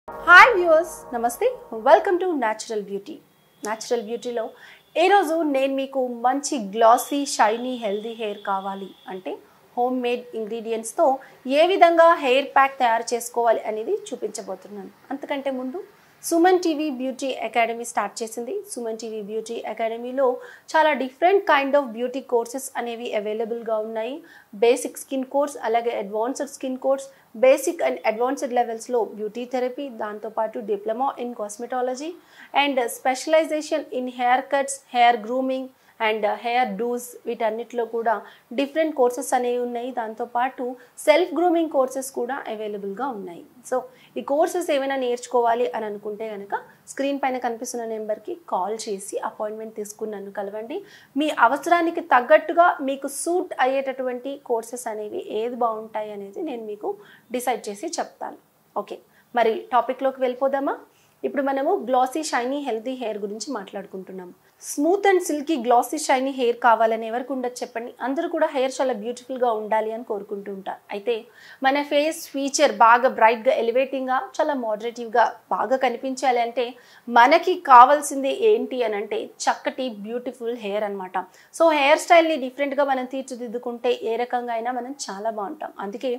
Hi viewers, నమస్తే. Welcome to natural beauty. Natural బ్యూటీలో ఈరోజు నేను మీకు మంచి గ్లాసీ షైనీ హెల్దీ హెయిర్ కావాలి అంటే హోమ్ మేడ్ ఇంగ్రీడియంట్స్తో ఏ విధంగా హెయిర్ ప్యాక్ తయారు చేసుకోవాలి అనేది చూపించబోతున్నాను. అంతకంటే ముందు Suman TV beauty academy start చేసింది. సుమన్ టీవీ బ్యూటీ అకాడమీలో చాలా different kind of beauty courses అనేవి అవైలబుల్గా ఉన్నాయి. బేసిక్ స్కిన్ కోర్స్, అలాగే advanced skin course, basic and advanced లెవెల్స్లో బ్యూటీ థెరపీ, దాంతోపాటు diploma in cosmetology and specialization in haircuts, hair grooming and hairdos, వీటన్నిటిలో కూడా డిఫరెంట్ కోర్సెస్ అనేవి ఉన్నాయి. దాంతోపాటు సెల్ఫ్ గ్రూమింగ్ కోర్సెస్ కూడా అవైలబుల్గా ఉన్నాయి. సో ఈ కోర్సెస్ ఏమైనా నేర్చుకోవాలి అని అనుకుంటే కనుక స్క్రీన్ పైన కనిపిస్తున్న నెంబర్కి కాల్ చేసి అపాయింట్మెంట్ తీసుకుని నన్ను కలవండి. మీ అవసరానికి తగ్గట్టుగా మీకు సూట్ అయ్యేటటువంటి కోర్సెస్ అనేవి ఏది బాగుంటాయి అనేది నేను మీకు డిసైడ్ చేసి చెప్తాను. ఓకే, మరి టాపిక్లోకి వెళ్ళిపోదామా? ఇప్పుడు మనము గ్లాసీ షైనీ హెల్దీ హెయిర్ గురించి మాట్లాడుకుంటున్నాం. Smooth and silky glossy shiny hair కావాలని ఎవరికి ఉండదు చెప్పండి. అందరూ కూడా హెయిర్ చాలా బ్యూటిఫుల్గా ఉండాలి అని కోరుకుంటూ ఉంటారు. అయితే మన ఫేస్ ఫీచర్ బాగా బ్రైట్గా, ఎలివేటింగ్గా, చాలా మోడరేటివ్గా బాగా కనిపించాలి అంటే మనకి కావాల్సింది ఏంటి అని అంటే చక్కటి బ్యూటిఫుల్ హెయిర్ అనమాట. సో హెయిర్ స్టైల్ని డిఫరెంట్గా మనం తీర్చిదిద్దుకుంటే ఏ రకంగా అయినా మనం చాలా బాగుంటాం. అందుకే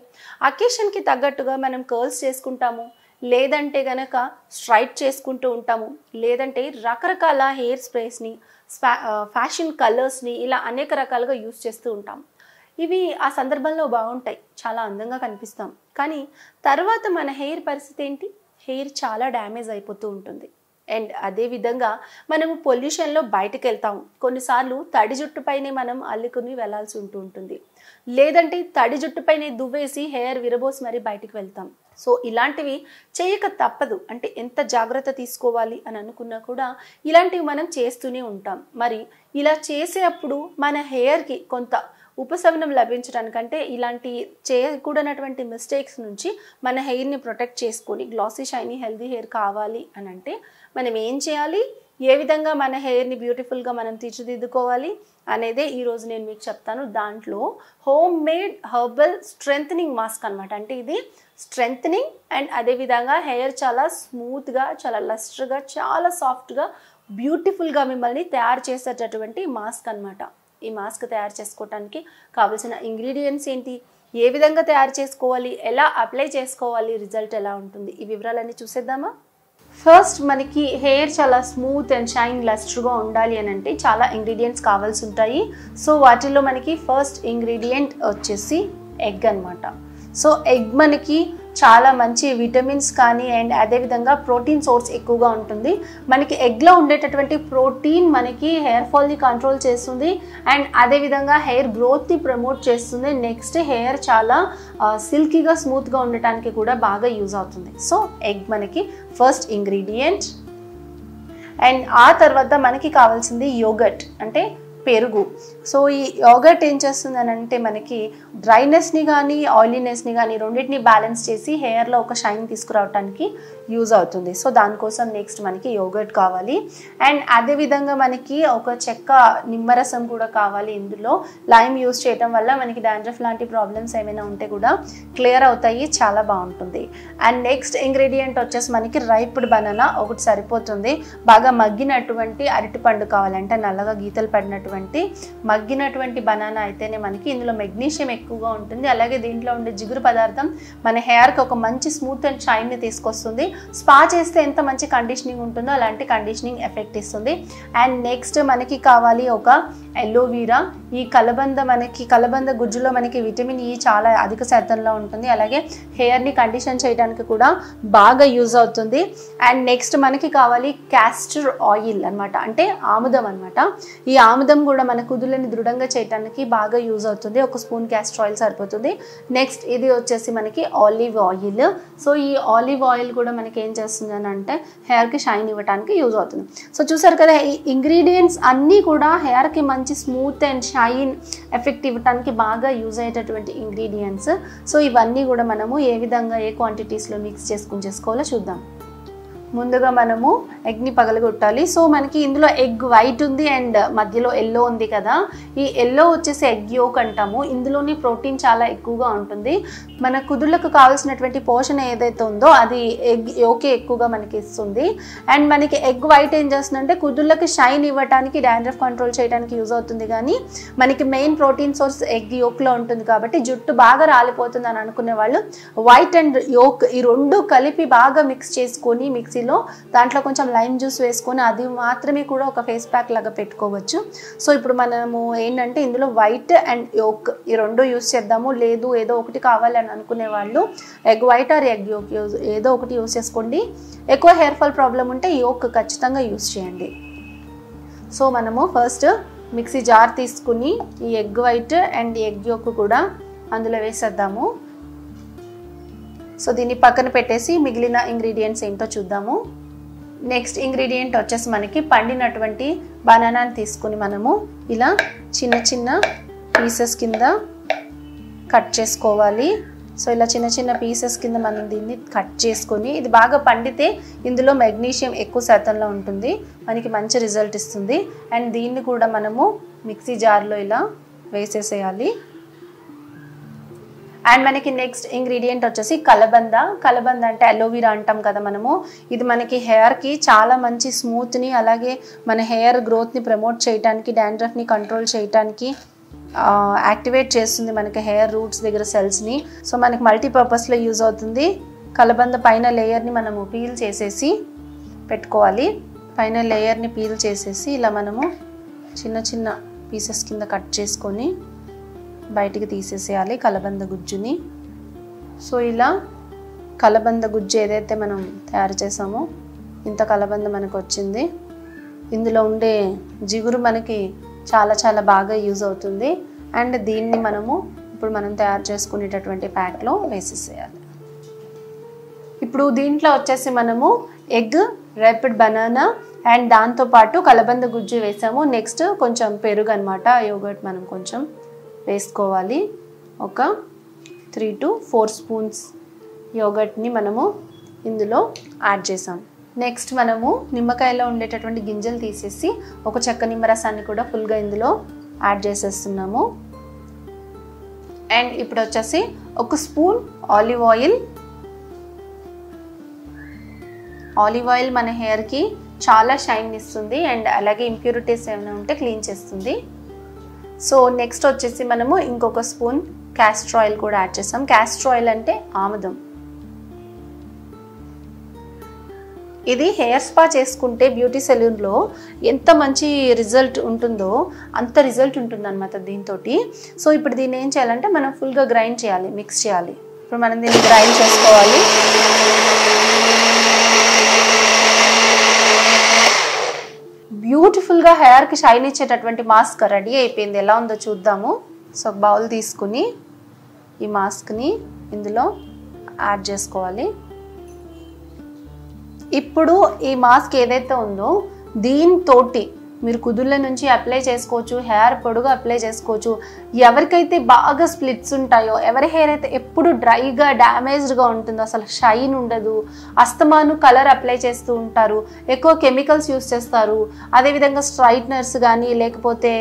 అకేషన్కి తగ్గట్టుగా మనం కర్ల్స్ చేసుకుంటాము, లేదంటే గనక స్ట్రైట్ చేసుకుంటూ ఉంటాము, లేదంటే రకరకాల హెయిర్ స్ప్రేస్ని, ఫ్యాషన్ కలర్స్ని ఇలా అనేక రకాలుగా యూస్ చేస్తూ ఉంటాం. ఇవి ఆ సందర్భంలో బాగుంటాయి, చాలా అందంగా కనిపిస్తాం. కానీ తర్వాత మన హెయిర్ పరిస్థితి ఏంటి? హెయిర్ చాలా డ్యామేజ్ అయిపోతూ ఉంటుంది. అండ్ అదేవిధంగా మనము పొల్యూషన్లో బయటకు వెళ్తాము. కొన్నిసార్లు తడి జుట్టుపైనే మనం అల్లుకుని వెళ్లాల్సి ఉంటుంది, లేదంటే తడి జుట్టుపైనే దువ్వేసి హెయిర్ విరబోసి మరీ బయటకు వెళ్తాం. సో ఇలాంటివి చేయక తప్పదు. అంటే ఎంత జాగ్రత్త తీసుకోవాలి అని అనుకున్నా కూడా ఇలాంటివి మనం చేస్తూనే ఉంటాం. మరి ఇలా చేసేటప్పుడు మన హెయిర్కి కొంత ఉపశమనం లభించడానికంటే ఇలాంటి చేయకూడనటువంటి మిస్టేక్స్ నుంచి మన హెయిర్ని ప్రొటెక్ట్ చేసుకొని గ్లాసీ షైనీ హెల్దీ హెయిర్ కావాలి అని అంటే మనం ఏం చేయాలి, ఏ విధంగా మన హెయిర్ని బ్యూటిఫుల్గా మనం తీర్చిదిద్దుకోవాలి అనేదే ఈరోజు నేను మీకు చెప్తాను. దాంట్లో home made herbal strengthening mask అనమాట. అంటే ఇది స్ట్రెంథనింగ్ అండ్ అదేవిధంగా హెయిర్ చాలా స్మూత్గా, చాలా లస్ట్గా, చాలా సాఫ్ట్గా, బ్యూటిఫుల్గా మిమ్మల్ని తయారు చేసేటటువంటి మాస్క్ అనమాట. ఈ మాస్క్ తయారు చేసుకోవడానికి కావాల్సిన ఇంగ్రీడియంట్స్ ఏంటి, ఏ విధంగా తయారు చేసుకోవాలి, ఎలా అప్లై చేసుకోవాలి, రిజల్ట్ ఎలా ఉంటుంది, ఈ వివరాలన్నీ చూసేద్దామా? ఫస్ట్ మనకి హెయిర్ చాలా స్మూత్ అండ్ షైన్ లస్ట్గా ఉండాలి అని అంటే చాలా ఇంగ్రీడియంట్స్ కావాల్సి ఉంటాయి. సో వాటిల్లో మనకి ఫస్ట్ ఇంగ్రీడియంట్ వచ్చేసి ఎగ్ అనమాట. సో ఎగ్ మనకి చాలా మంచి విటమిన్స్ కానీ అండ్ అదేవిధంగా ప్రోటీన్ సోర్స్ ఎక్కువగా ఉంటుంది. మనకి ఎగ్లో ఉండేటటువంటి ప్రోటీన్ మనకి హెయిర్ ఫాల్ని కంట్రోల్ చేస్తుంది అండ్ అదేవిధంగా హెయిర్ గ్రోత్ని ప్రమోట్ చేస్తుంది. నెక్స్ట్ హెయిర్ చాలా సిల్కీగా, స్మూత్గా ఉండటానికి కూడా బాగా యూజ్ అవుతుంది. సో ఎగ్ మనకి ఫస్ట్ ఇంగ్రీడియంట్. అండ్ ఆ తర్వాత మనకి కావాల్సింది యోగర్ట్ అంటే పెరుగు. సో ఈ యోగర్ట్ ఏం చేస్తుంది అని అంటే మనకి డ్రైనెస్ని కానీ ఆయిలీనెస్ని కానీ రెండింటిని బ్యాలెన్స్ చేసి హెయిర్లో ఒక షైన్ తీసుకురావడానికి యూజ్ అవుతుంది. సో దానికోసం నెక్స్ట్ మనకి యోగర్ట్ కావాలి. అండ్ అదేవిధంగా మనకి ఒక చెక్క నిమ్మరసం కూడా కావాలి. ఇందులో లైమ్ యూజ్ చేయడం వల్ల మనకి డాండ్రఫ్ లాంటి ప్రాబ్లమ్స్ ఏమైనా ఉంటే కూడా క్లియర్ అవుతాయి, చాలా బాగుంటుంది. అండ్ నెక్స్ట్ ఇంగ్రీడియంట్ వచ్చేసి మనకి రైప్డ్ బనానా ఒకటి సరిపోతుంది. బాగా మగ్గినటువంటి అరటిపండు కావాలంటే నల్లగా గీతలు పడినటువంటి మగ్గినటువంటి బనానా అయితేనే మనకి ఇందులో మెగ్నీషియం ఎక్కువగా ఉంటుంది. అలాగే దీంట్లో ఉండే జిగురు పదార్థం మన హెయిర్కి ఒక మంచి స్మూత్ అండ్ షైన్ని తీసుకొస్తుంది. స్పా చేస్తే ఎంత మంచి కండిషనింగ్ ఉంటుందో అలాంటి కండిషనింగ్ ఎఫెక్ట్ ఇస్తుంది. అండ్ నెక్స్ట్ మనకి కావాలి ఒక ఎలోవీరా. ఈ కలబంద గుజ్జులో మనకి విటమిన్ ఈ చాలా అధిక శాతంలో ఉంటుంది. అలాగే హెయిర్ని కండిషన్ చేయడానికి కూడా బాగా యూజ్ అవుతుంది. అండ్ నెక్స్ట్ మనకి కావాలి క్యాస్టర్ ఆయిల్ అనమాట, అంటే ఆముదం అనమాట. ఈ ఆముదం కూడా మన కుదులని దృఢంగా చేయడానికి బాగా యూజ్ అవుతుంది. ఒక స్పూన్ క్యాస్టర్ ఆయిల్ సరిపోతుంది. నెక్స్ట్ ఇది వచ్చేసి మనకి ఆలివ్ ఆయిల్. సో ఈ ఆలివ్ ఆయిల్ కూడా మనకి ఏం చేస్తుంది అని అంటే హెయిర్కి షైన్ ఇవ్వడానికి యూజ్ అవుతుంది. సో చూసారు కదా, ఈ ఇంగ్రీడియంట్స్ అన్నీ కూడా హెయిర్కి మంచి స్మూత్ అండ్ షైన్ ఎఫెక్ట్ ఇవ్వడానికి బాగా యూజ్ అయ్యేటటువంటి ఇంగ్రీడియంట్స్. సో ఇవన్నీ కూడా మనము ఏ విధంగా ఏ క్వాంటిటీస్లో మిక్స్ చేసుకోవాలో చూద్దాం. ముందుగా మనము ఎగ్ని పగలగొట్టాలి. సో మనకి ఇందులో ఎగ్ వైట్ ఉంది అండ్ మధ్యలో ఎల్లో ఉంది కదా, ఈ ఎల్లో వచ్చేసి ఎగ్ యోక్ అంటాము. ఇందులోని ప్రోటీన్ చాలా ఎక్కువగా ఉంటుంది. మన కుదుళ్ళకు కావాల్సినటువంటి పోషణ ఏదైతే ఉందో అది ఎగ్ యోకే ఎక్కువగా మనకి ఇస్తుంది. అండ్ మనకి ఎగ్ వైట్ ఏం చేస్తుందంటే కుదుళ్ళకి షైన్ ఇవ్వడానికి, డాండ్రఫ్ కంట్రోల్ చేయడానికి యూజ్ అవుతుంది. కానీ మనకి మెయిన్ ప్రోటీన్ సోర్స్ ఎగ్ యోక్లో ఉంటుంది కాబట్టి జుట్టు బాగా రాలిపోతుంది అని అనుకునే వాళ్ళు వైట్ అండ్ యోక్ ఈ రెండు కలిపి బాగా మిక్స్ చేసుకొని మిక్సీలో దాంట్లో కొంచెం లైమ్ జ్యూస్ వేసుకొని అది మాత్రమే కూడా ఒక ఫేస్ ప్యాక్ లాగా పెట్టుకోవచ్చు. సో ఇప్పుడు మనము ఏంటంటే ఇందులో వైట్ అండ్ యోక్ ఈ రెండు యూస్ చేద్దాము. లేదు ఏదో ఒకటి కావాలని అనుకునే వాళ్ళు egg white or egg yolk ఏదో ఒకటి యూస్ చేసుకోండి. ఎక్కువ హెయిర్ ఫాల్ ప్రాబ్లం ఉంటే యోక్ ఖచ్చితంగా యూస్ చేయండి. సో మనము ఫస్ట్ మిక్సీ జార్ తీసుకుని ఈ egg white and egg yolk కూడా అందులో వేసేద్దాము. సో దీన్ని పక్కన పెట్టేసి మిగిలిన ఇంగ్రీడియంట్స్ ఏంటో చూద్దాము. నెక్స్ట్ ఇంగ్రీడియంట్ వచ్చేసి మనకి పండినటువంటి బనానాని తీసుకుని మనము ఇలా చిన్న చిన్న పీసెస్ కింద కట్ చేసుకోవాలి. సో ఇలా చిన్న చిన్న పీసెస్ కింద మనం దీన్ని కట్ చేసుకొని, ఇది బాగా పండితే ఇందులో మెగ్నీషియం ఎక్కువ శాతంలో ఉంటుంది, మనకి మంచి రిజల్ట్ ఇస్తుంది. అండ్ దీన్ని కూడా మనము మిక్సీ జార్లో ఇలా వేసేసేయాలి. అండ్ మనకి నెక్స్ట్ ఇంగ్రీడియంట్ వచ్చేసి కలబంద. కలబంద అంటే అలోవెరా అంటాం కదా మనము. ఇది మనకి హెయిర్కి చాలా మంచి స్మూత్ని, అలాగే మన హెయిర్ గ్రోత్ని ప్రమోట్ చేయడానికి, డాండ్రఫ్ని కంట్రోల్ చేయడానికి యాక్టివేట్ చేస్తుంది మనకి హెయిర్ రూట్స్ దగ్గర సెల్స్ని. సో మనకి మల్టీపర్పస్లో యూజ్ అవుతుంది. కలబంద పైన లేయర్ని మనము పీల్ చేసేసి పెట్టుకోవాలి. పైన లేయర్ని పీల్ చేసేసి ఇలా మనము చిన్న చిన్న పీసెస్ కింద కట్ చేసుకొని బయటికి తీసేసేయాలి కలబంద గుజ్జుని. సో ఇలా కలబంద గుజ్జు ఏదైతే మనం తయారు చేసామో ఇంత కలబంద మనకు వచ్చింది. ఇందులో ఉండే జిగురు మనకి చాలా చాలా బాగా యూజ్ అవుతుంది. అండ్ దీన్ని మనము ఇప్పుడు మనం తయారు చేసుకునేటటువంటి ప్యాక్లో వేసేసేయాలి. ఇప్పుడు దీంట్లో వచ్చేసి మనము ఎగ్, రైప్డ్ బనానా అండ్ దాంతోపాటు కలబంద గుజ్జు వేసాము. నెక్స్ట్ కొంచెం పెరుగు అనమాట, యోగర్ట్ మనం కొంచెం వేసుకోవాలి. ఒక 3 to 4 స్పూన్స్ యోగర్ట్ని మనము ఇందులో యాడ్ చేసాం. నెక్స్ట్ మనము నిమ్మకాయలో ఉండేటటువంటి గింజలు తీసేసి ఒక చెక్క నిమ్మరసాన్ని కూడా ఫుల్గా ఇందులో యాడ్ చేసేస్తున్నాము. అండ్ ఇప్పుడు వచ్చేసి 1 spoon olive oil. Olive oil మన హెయిర్కి చాలా షైన్ ఇస్తుంది అండ్ అలాగే ఇంప్యూరిటీస్ ఏమైనా ఉంటే క్లీన్ చేస్తుంది. సో నెక్స్ట్ వచ్చేసి మనము ఇంకొక స్పూన్ క్యాస్టర్ ఆయిల్ కూడా యాడ్ చేస్తాం. క్యాస్టర్ ఆయిల్ అంటే ఆముదం. ఇది హెయిర్ స్పా చేసుకుంటే బ్యూటీ సెలూన్లో ఎంత మంచి రిజల్ట్ ఉంటుందో అంత రిజల్ట్ ఉంటుంది అనమాట దీంతో. సో ఇప్పుడు దీన్ని ఏం చేయాలంటే మనం ఫుల్గా గ్రైండ్ చేయాలి, మిక్స్ చేయాలి. ఇప్పుడు మనం దీన్ని గ్రైండ్ చేసుకోవాలి. బ్యూటిఫుల్గా హెయిర్కి షైన్ ఇచ్చేటటువంటి మాస్క్ రెడీ అయిపోయింది. ఎలా ఉందో చూద్దాము. సో బౌల్ తీసుకుని ఈ మాస్క్ని ఇందులో యాడ్ చేసుకోవాలి. ఇప్పుడు ఈ మాస్క్ ఏదైతే ఉందో దీంతోటి మీరు కుదుళ్ళ నుంచి అప్లై చేసుకోవచ్చు, హెయిర్ పొడుగా అప్లై చేసుకోవచ్చు. ఎవరికైతే బాగా స్ప్లిట్స్ ఉంటాయో, ఎవరి హెయిర్ అయితే ఎప్పుడు డ్రైగా డ్యామేజ్డ్గా ఉంటుందో, అసలు షైన్ ఉండదు, అస్తమాను కలర్ అప్లై చేస్తూ ఉంటారు, ఎక్కువ కెమికల్స్ యూస్ చేస్తారు, అదేవిధంగా స్ట్రైట్నర్స్ కానీ లేకపోతే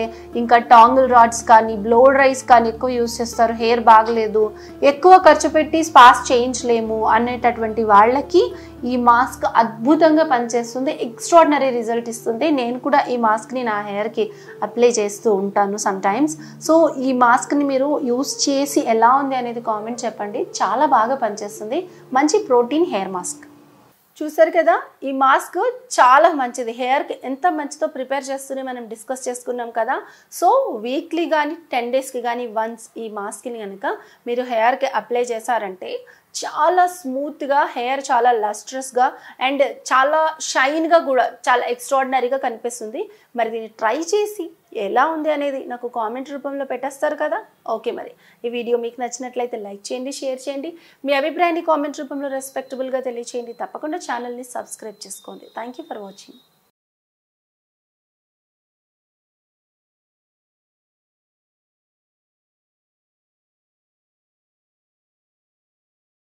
ఇంకా టాంగిల్ రాడ్స్ కానీ బ్లో డ్రైస్ కానీ ఎక్కువ యూస్ చేస్తారు, హెయిర్ బాగలేదు, ఎక్కువ ఖర్చు పెట్టి స్పాస్ చేయించలేము అనేటటువంటి వాళ్ళకి ఈ మాస్క్ అద్భుతంగా పనిచేస్తుంది, ఎక్స్ట్రాడినరీ రిజల్ట్ ఇస్తుంది. నేను కూడా ఈ మాస్క్ని నా హెయిర్కి అప్లై చేస్తూ ఉంటాను సమ్ టైమ్స్. సో ఈ మాస్క్ని మీరు యూస్ చేసి ఎలా ఉంది అనేది కామెంట్ చెప్పండి. చాలా బాగా పనిచేస్తుంది, మంచి ప్రోటీన్ హెయిర్ మాస్క్. చూసారు కదా, ఈ మాస్క్ చాలా మంచిది, హెయిర్కి ఎంత మంచిదో ప్రిపేర్ చేస్తూనే మనం డిస్కస్ చేసుకున్నాం కదా. సో వీక్లీ కానీ 10 డేస్కి కానీ వన్స్ ఈ మాస్క్ని కనుక మీరు హెయిర్కి అప్లై చేశారంటే చాలా స్మూత్గా హెయిర్, చాలా లస్ట్రస్గా అండ్ చాలా షైన్గా కూడా చాలా ఎక్స్ట్రాడినరీగా కనిపిస్తుంది. మరి దీన్ని ట్రై చేసి ఎలా ఉంది అనేది నాకు కామెంట్ రూపంలో పెట్టేస్తారు కదా. ఓకే, మరి ఈ వీడియో మీకు నచ్చినట్లయితే లైక్ చేయండి, షేర్ చేయండి, మీ అభిప్రాయాన్ని కామెంట్ రూపంలో రెస్పెక్టబుల్గా తెలియచేయండి. తప్పకుండా ఛానల్ని సబ్స్క్రైబ్ చేసుకోండి. Thank you for watching.